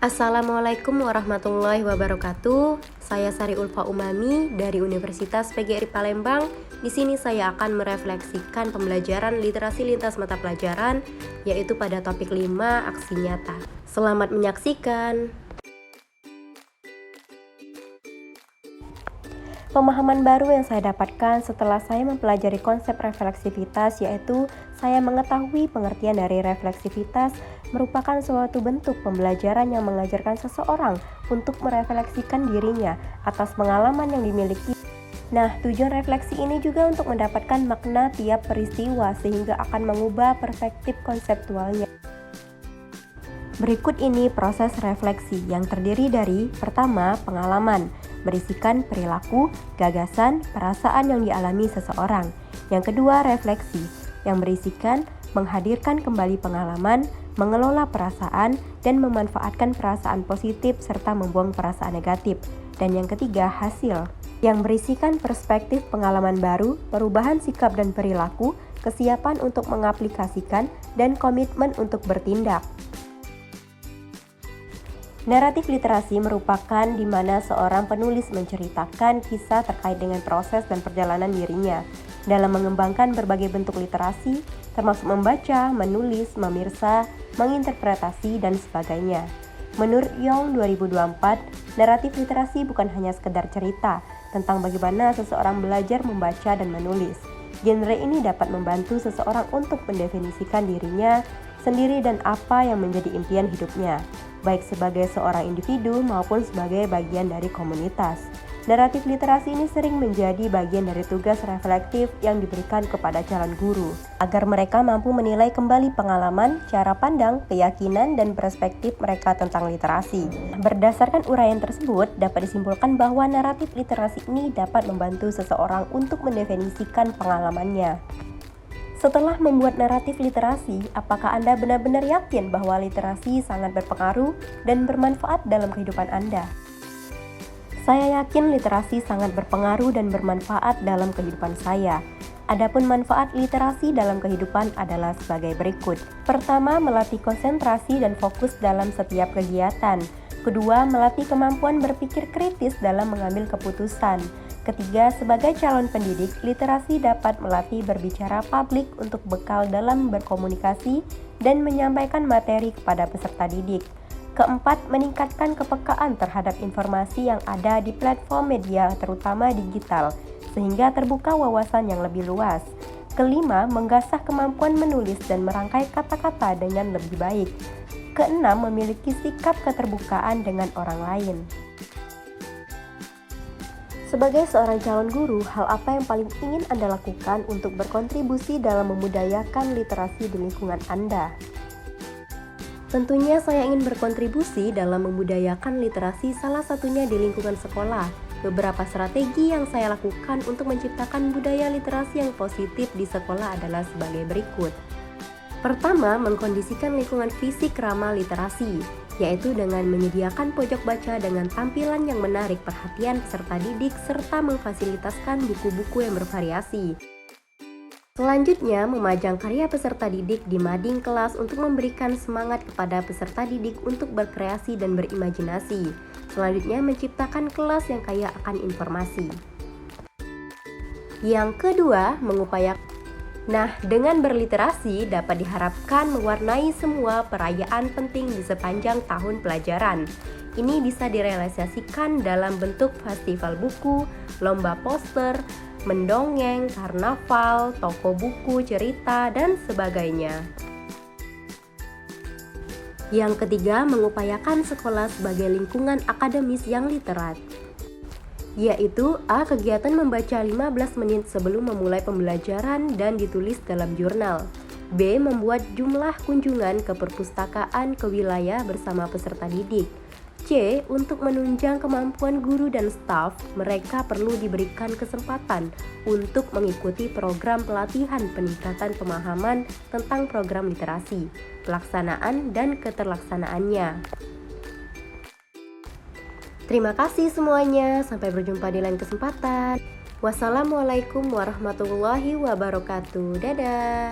Assalamualaikum warahmatullahi wabarakatuh. Saya Sari Ulfa Umami dari Universitas PGRI Palembang. Di sini saya akan merefleksikan pembelajaran literasi lintas mata pelajaran, yaitu pada topik 5 aksi nyata. Selamat menyaksikan. Pemahaman baru yang saya dapatkan setelah saya mempelajari konsep refleksivitas, yaitu saya mengetahui pengertian dari refleksivitas merupakan suatu bentuk pembelajaran yang mengajarkan seseorang untuk merefleksikan dirinya atas pengalaman yang dimiliki. Nah, tujuan refleksi ini juga untuk mendapatkan makna tiap peristiwa sehingga akan mengubah perspektif konseptualnya. Berikut ini proses refleksi yang terdiri dari pertama, pengalaman, berisikan perilaku, gagasan, perasaan yang dialami seseorang. Yang kedua, refleksi, yang berisikan menghadirkan kembali pengalaman, mengelola perasaan, dan memanfaatkan perasaan positif serta membuang perasaan negatif. Dan yang ketiga, hasil, yang berisikan perspektif pengalaman baru, perubahan sikap dan perilaku, kesiapan untuk mengaplikasikan, dan komitmen untuk bertindak. Naratif literasi merupakan di mana seorang penulis menceritakan kisah terkait dengan proses dan perjalanan dirinya dalam mengembangkan berbagai bentuk literasi, termasuk membaca, menulis, memirsa, menginterpretasi, dan sebagainya. Menurut Young 2024, naratif literasi bukan hanya sekedar cerita tentang bagaimana seseorang belajar membaca dan menulis. Genre ini dapat membantu seseorang untuk mendefinisikan dirinya sendiri dan apa yang menjadi impian hidupnya, baik sebagai seorang individu maupun sebagai bagian dari komunitas. Naratif literasi ini sering menjadi bagian dari tugas reflektif yang diberikan kepada calon guru, agar mereka mampu menilai kembali pengalaman, cara pandang, keyakinan, dan perspektif mereka tentang literasi. Berdasarkan uraian tersebut, dapat disimpulkan bahwa naratif literasi ini dapat membantu seseorang untuk mendefinisikan pengalamannya. Setelah membuat naratif literasi, apakah Anda benar-benar yakin bahwa literasi sangat berpengaruh dan bermanfaat dalam kehidupan Anda? Saya yakin literasi sangat berpengaruh dan bermanfaat dalam kehidupan saya. Adapun manfaat literasi dalam kehidupan adalah sebagai berikut. Pertama, melatih konsentrasi dan fokus dalam setiap kegiatan. Kedua, melatih kemampuan berpikir kritis dalam mengambil keputusan. Ketiga, sebagai calon pendidik, literasi dapat melatih berbicara publik untuk bekal dalam berkomunikasi dan menyampaikan materi kepada peserta didik. Keempat, meningkatkan kepekaan terhadap informasi yang ada di platform media terutama digital, sehingga terbuka wawasan yang lebih luas. Kelima, menggasah kemampuan menulis dan merangkai kata-kata dengan lebih baik. Keenam, memiliki sikap keterbukaan dengan orang lain. Sebagai seorang calon guru, hal apa yang paling ingin Anda lakukan untuk berkontribusi dalam memudayakan literasi di lingkungan Anda? Tentunya saya ingin berkontribusi dalam membudayakan literasi, salah satunya di lingkungan sekolah. Beberapa strategi yang saya lakukan untuk menciptakan budaya literasi yang positif di sekolah adalah sebagai berikut. Pertama, mengkondisikan lingkungan fisik ramah literasi, yaitu dengan menyediakan pojok baca dengan tampilan yang menarik perhatian peserta didik serta memfasilitaskan buku-buku yang bervariasi. Selanjutnya, memajang karya peserta didik di mading kelas untuk memberikan semangat kepada peserta didik untuk berkreasi dan berimajinasi. Selanjutnya, menciptakan kelas yang kaya akan informasi. Yang kedua, dengan berliterasi dapat diharapkan mewarnai semua perayaan penting di sepanjang tahun pelajaran. Ini bisa direalisasikan dalam bentuk festival buku, lomba poster, mendongeng, karnaval, toko buku, cerita, dan sebagainya. Yang ketiga, mengupayakan sekolah sebagai lingkungan akademis yang literat, yaitu A. Kegiatan membaca 15 menit sebelum memulai pembelajaran dan ditulis dalam jurnal. B. Membuat jumlah kunjungan ke perpustakaan ke wilayah bersama peserta didik. C. Untuk menunjang kemampuan guru dan staf, mereka perlu diberikan kesempatan untuk mengikuti program pelatihan peningkatan pemahaman tentang program literasi, pelaksanaan dan keterlaksanaannya. Terima kasih semuanya, sampai berjumpa di lain kesempatan. Wassalamualaikum warahmatullahi wabarakatuh. Dadah.